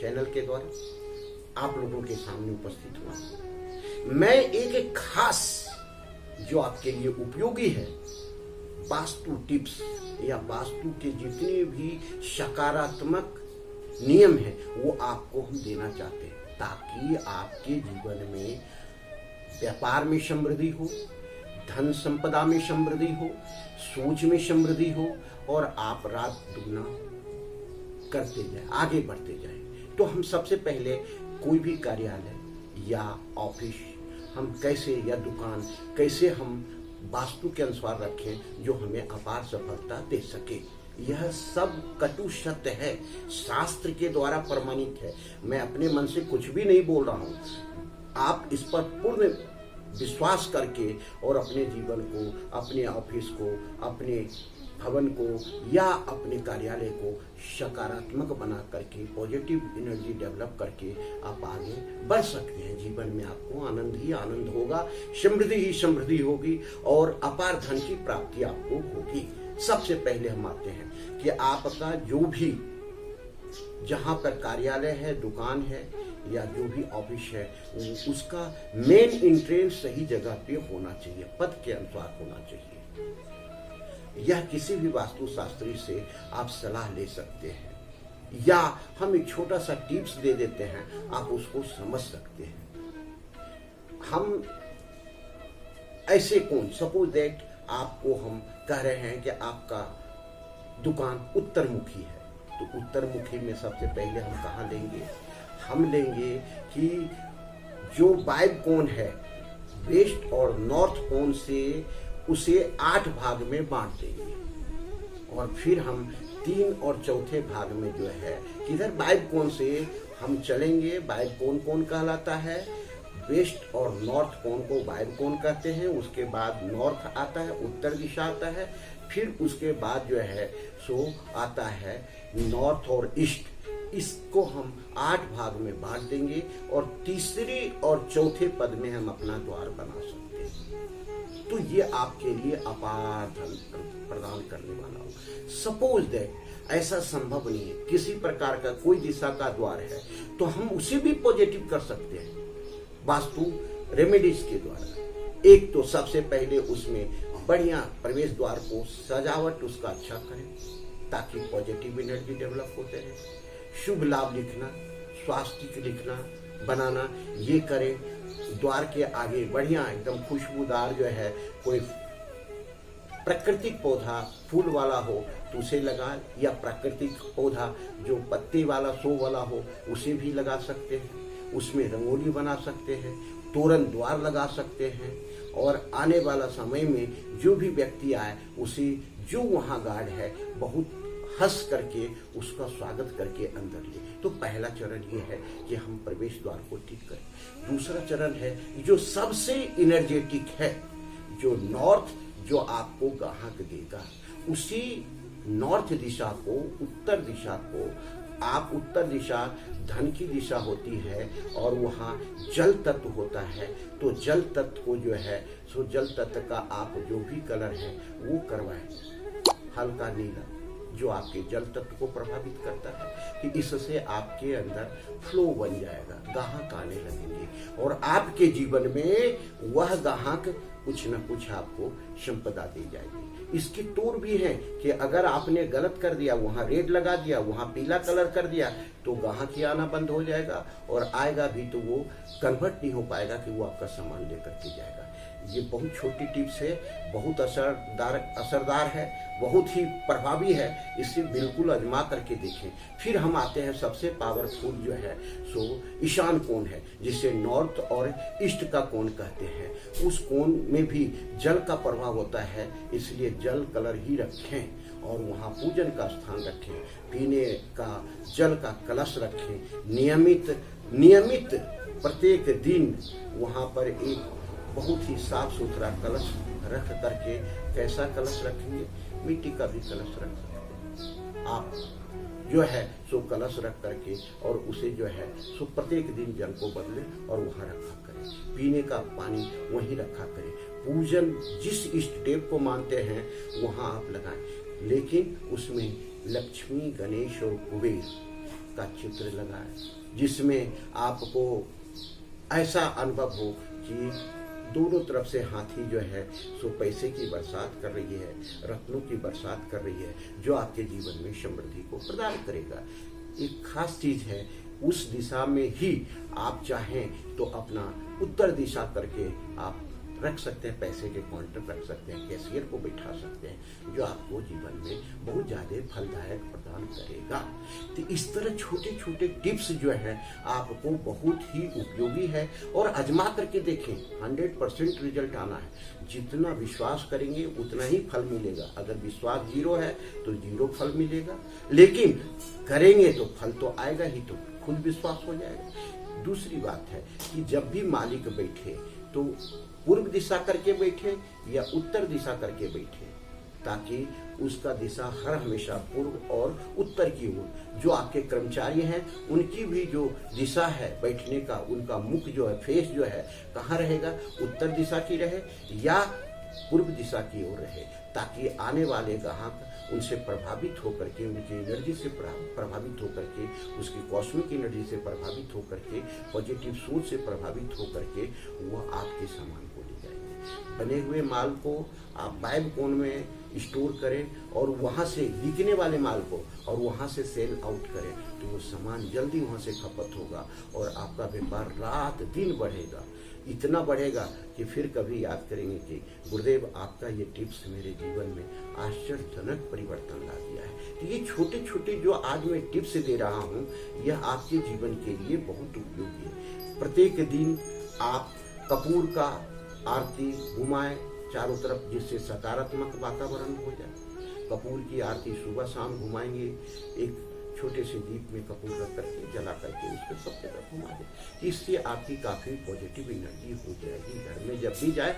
Channel के द्वारा आप लोगों के सामने उपस्थित हुआ। मैं एक खास जो आपके लिए उपयोगी है वास्तु टिप्स या वास्तु के जितने भी सकारात्मक नियम है वो आपको हम देना चाहते हैं, ताकि आपके जीवन में व्यापार में समृद्धि हो, धन संपदा में समृद्धि हो, सोच में समृद्धि हो और आप रात दुगना करते जाए, आगे बढ़ते जाए। तो हम सबसे पहले कोई भी कार्यालय या ऑफिस हम कैसे या दुकान कैसे हम वास्तु के अनुसार रखें जो हमें अपार सफलता दे सके। यह सब कटु सत्य है, शास्त्र के द्वारा प्रमाणित है। मैं अपने मन से कुछ भी नहीं बोल रहा हूँ। आप इस पर पूर्ण विश्वास करके और अपने जीवन को, अपने ऑफिस को, अपने भवन को या अपने कार्यालय को सकारात्मक बना करके पॉजिटिव एनर्जी डेवलप करके आप आगे बढ़ सकते हैं। जीवन में आपको आनंद ही आनंद होगा, समृद्धि ही समृद्धि होगी और अपार धन की प्राप्ति आपको होगी। सबसे पहले हम आते हैं कि आपका जो भी जहाँ पर कार्यालय है, दुकान है या जो भी ऑफिस है, उसका मेन एंट्रेंस सही जगह पे होना चाहिए, पथ के अनुसार होना चाहिए। यह किसी भी वास्तु शास्त्री से आप सलाह ले सकते हैं या हम एक छोटा सा टिप्स दे देते हैं, आप उसको समझ सकते हैं। हम ऐसे कौन, सपोज दैट आपको हम कह रहे हैं कि आपका दुकान उत्तर मुखी है, तो उत्तर मुखी में सबसे पहले हम कहाँ लेंगे? हम लेंगे कि जो वायु कोण है वेस्ट और नॉर्थ कोण से उसे 8 भाग में बांट देंगे और फिर हम 3 और चौथे भाग में जो है किधर वायु कोण से हम चलेंगे। वायु कोण कौन कहलाता है? वेस्ट और नॉर्थ कोण को वायु कोण कहते हैं। उसके बाद नॉर्थ आता है, उत्तर दिशा आता है, फिर उसके बाद जो है सो आता है नॉर्थ और ईस्ट। इसको हम 8 भाग में बांट देंगे और तीसरे और चौथे पद में हम अपना द्वार बना सकते हैं। तो ये आपके लिए अपार धन प्रदान करने वाला हो। सपोज दैट ऐसा संभव नहीं है, किसी प्रकार का कोई दिशा का द्वार है तो हम उसे भी पॉजिटिव कर सकते हैं वास्तु रेमेडीज के द्वारा। एक तो सबसे पहले उसमें बढ़िया प्रवेश द्वार को सजावट उसका अच्छा करें ताकि पॉजिटिव एनर्जी डेवलप होते रहे। शुभ लाभ लिखना, स्वास्तिक लिखना, बनाना, ये करें। द्वार के आगे बढ़िया एकदम खुशबूदार जो है कोई प्राकृतिक पौधा फूल वाला हो तो उसे लगा, या प्राकृतिक पौधा जो पत्ते वाला शो वाला हो उसे भी लगा सकते हैं। उसमें रंगोली बना सकते हैं, तोरण द्वार लगा सकते हैं और आने वाला समय में जो भी व्यक्ति आए उसे जो वहाँ गार्ड है बहुत हंस करके उसका स्वागत करके अंदर ले। तो पहला चरण ये है कि हम प्रवेश द्वार को ठीक करें। दूसरा चरण है जो सबसे एनर्जेटिक है, जो नॉर्थ, जो आपको ग्राहक देगा, उसी नॉर्थ दिशा को, उत्तर दिशा को आप, उत्तर दिशा धन की दिशा होती है और वहाँ जल तत्व होता है। तो जल तत्व को जो है सो जल तत्व का आप जो भी कलर है वो करवाएं, हल्का नीला, जो आपके जल तत्व को प्रभावित करता है कि इससे आपके अंदर फ्लो बन जाएगा, ग्राहक आने लगेंगे और आपके जीवन में वह ग्राहक कुछ न कुछ आपको संपदा दे जाएगी। इसकी तोड़ भी है कि अगर आपने गलत कर दिया, वहां रेड लगा दिया, वहां पीला कलर कर दिया, तो ग्राहक ही आना बंद हो जाएगा और आएगा भी तो वो कन्वर्ट नहीं हो पाएगा कि वो आपका सामान लेकर के जाएगा। ये बहुत छोटी टिप्स है, बहुत असरदार है, बहुत ही प्रभावी है। इसे बिल्कुल आजमा करके देखें। फिर हम आते हैं सबसे पावरफुल जो है सो ईशान कोण है, जिसे नॉर्थ और ईस्ट का कोण कहते हैं। उस कोण में भी जल का प्रभाव होता है, इसलिए जल कलर ही रखें और वहाँ पूजन का स्थान रखें, पीने का जल का कलश रखें। नियमित प्रत्येक दिन वहाँ पर एक बहुत ही साफ सुथरा कलश रख करके, कैसा कलश रखेंगे? मिट्टी का भी कलश रख सकते हैं आप, जो है सो कलश रख करके और उसे जो है सो प्रत्येक दिन जल को बदलें और वहाँ रखा करें। पीने का पानी वहीं रखा करें। पूजन जिस इष्ट देव को मानते हैं वहाँ आप लगाएं, लेकिन उसमें लक्ष्मी, गणेश और कुबेर का चित्र लगाएं, जिसमें आपको ऐसा अनुभव हो कि दोनों तरफ से हाथी जो है सो पैसे की बरसात कर रही है, रत्नों की बरसात कर रही है, जो आपके जीवन में समृद्धि को प्रदान करेगा। एक खास चीज है, उस दिशा में ही आप चाहें तो अपना उत्तर दिशा करके आप रख सकते हैं, पैसे के काउंटर रख सकते हैं, कैशियर को बैठा सकते हैं, जो आपको जीवन में बहुत ज्यादा फलदायक प्रदान करेगा। तो इस तरह छोटे छोटे टिप्स जो है आपको बहुत ही उपयोगी है और आजमा करके देखें, 100% रिजल्ट आना है। जितना विश्वास करेंगे उतना ही फल मिलेगा। अगर विश्वास 0 है तो 0 फल मिलेगा, लेकिन करेंगे तो फल तो आएगा ही, तो खुद विश्वास हो जाएगा। दूसरी बात है कि जब भी मालिक बैठे तो पूर्व दिशा करके बैठे या उत्तर दिशा करके बैठे, ताकि उसका दिशा हर हमेशा पूर्व और उत्तर की ओर। जो आपके कर्मचारी हैं उनकी भी जो दिशा है बैठने का, उनका मुख जो है, फेस जो है कहाँ रहेगा, उत्तर दिशा की रहे या पूर्व दिशा की ओर रहे, ताकि आने वाले ग्राहक उनसे प्रभावित होकर के, उनकी एनर्जी से प्रभावित होकर के, उसकी कॉस्मिक एनर्जी से प्रभावित होकर के, पॉजिटिव सोच से प्रभावित होकर के वह आपके सामान को ले जाएंगे। बने हुए माल को आप बाइब कोन में स्टोर करें और वहां से बिकने वाले माल को और वहां से सेल आउट करें, तो वो सामान जल्दी वहां से खपत होगा और आपका व्यापार रात दिन बढ़ेगा। इतना बढ़ेगा कि फिर कभी याद करेंगे कि गुरुदेव आपका ये टिप्स मेरे जीवन में आश्चर्यजनक परिवर्तन ला दिया है। तो ये छोटे छोटे जो आज मैं टिप्स दे रहा हूँ, यह आपके जीवन के लिए बहुत उपयोगी है। प्रत्येक दिन आप कपूर का आरती घुमाएं चारों तरफ, जिससे सकारात्मक वातावरण हो जाए। कपूर की आरती सुबह शाम घुमाएंगे, एक छोटे से दीप में कपूर रख करके जला करके उसको सब तरफ घुमा दे। इससे आपकी काफी पॉजिटिव एनर्जी हो जाएगी। घर में जब भी जाए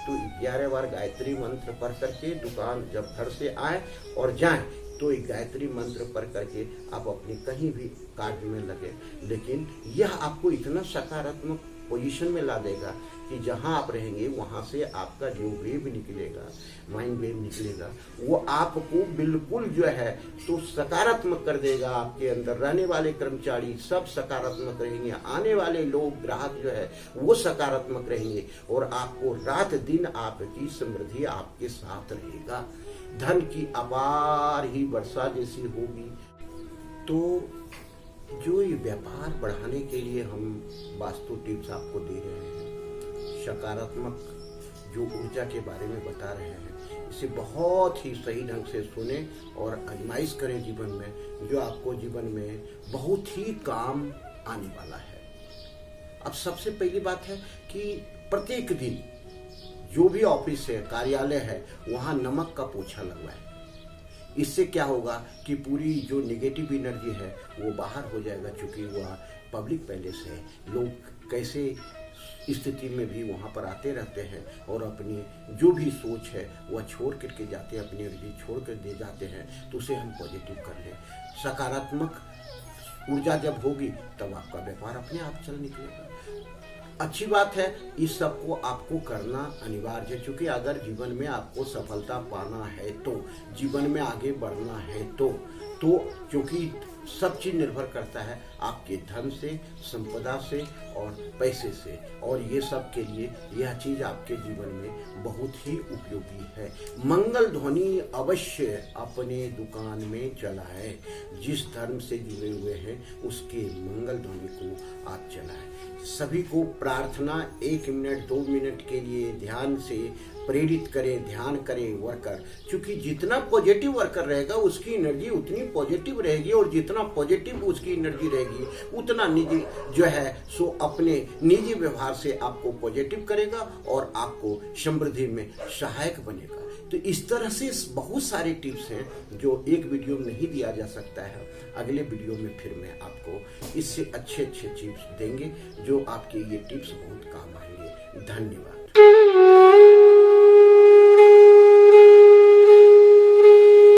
तो 11 बार गायत्री मंत्र पढ़ करके, दुकान जब घर से आए और जाएं तो एक गायत्री मंत्र पढ़ करके आप अपने कहीं भी कार्य में लगे। लेकिन यह आपको इतना सकारात्मक पोजीशन में ला देगा कि जहां आप रहेंगे वहां से आपका जो वेव निकलेगा, माइंड वेव निकलेगा, वो आपको बिल्कुल जो है तो सकारात्मक कर देगा। आपके अंदर रहने वाले कर्मचारी सब सकारात्मक रहेंगे, आने वाले लोग ग्राहक जो है वो सकारात्मक रहेंगे और आपको रात दिन आपकी समृद्धि आपके साथ रहेगा। धन की अपार ही वर्षा जैसी होगी। तो जो ये व्यापार बढ़ाने के लिए हम वास्तु टिप्स आपको दे रहे हैं, सकारात्मक जो ऊर्जा के बारे में बता रहे हैं, इसे बहुत ही सही ढंग से सुने और आजमाइश करें जीवन में, जो आपको जीवन में बहुत ही काम आने वाला है। अब सबसे पहली बात है कि प्रत्येक दिन जो भी ऑफिस है, कार्यालय है, वहां नमक का पोछा लगवाएं। इससे क्या होगा कि पूरी जो नेगेटिव एनर्जी है वो बाहर हो जाएगा, क्योंकि वह पब्लिक पैलेस है। लोग कैसे स्थिति में भी वहाँ पर आते रहते हैं और अपनी जो भी सोच है वह छोड़ करके जाते हैं, अपनी एनर्जी छोड़ कर दे जाते हैं। तो उसे हम पॉजिटिव कर लें। सकारात्मक ऊर्जा जब होगी तब आपका व्यापार अपने आप चल निकलेगा। अच्छी बात है, इस सब को आपको करना अनिवार्य है, क्योंकि अगर जीवन में आपको सफलता पाना है, तो जीवन में आगे बढ़ना है तो क्योंकि सब चीज निर्भर करता है आपके धन से, संपदा से और पैसे से, और ये सब के लिए यह चीज आपके जीवन में बहुत ही उपयोगी है। मंगल ध्वनि अवश्य अपने दुकान में चलाएं। जिस धर्म से जुड़े हुए हैं उसके मंगल ध्वनि को आप चलाएं। सभी को प्रार्थना 1 मिनट 2 मिनट के लिए ध्यान से प्रेरित करें, ध्यान करें वर्कर, क्योंकि जितना पॉजिटिव वर्कर रहेगा उसकी एनर्जी उतनी पॉजिटिव रहेगी, और जितना पॉजिटिव उसकी एनर्जी रहेगी उतना निजी जो है सो अपने निजी व्यवहार से आपको पॉजिटिव करेगा और आपको समृद्धि में सहायक बनेगा। तो इस तरह से बहुत सारे टिप्स हैं जो एक वीडियो में नहीं दिया जा सकता है। अगले वीडियो में फिर मैं आपको इससे अच्छे टिप्स देंगे, जो आपके ये टिप्स बहुत काम आएंगे। धन्यवाद।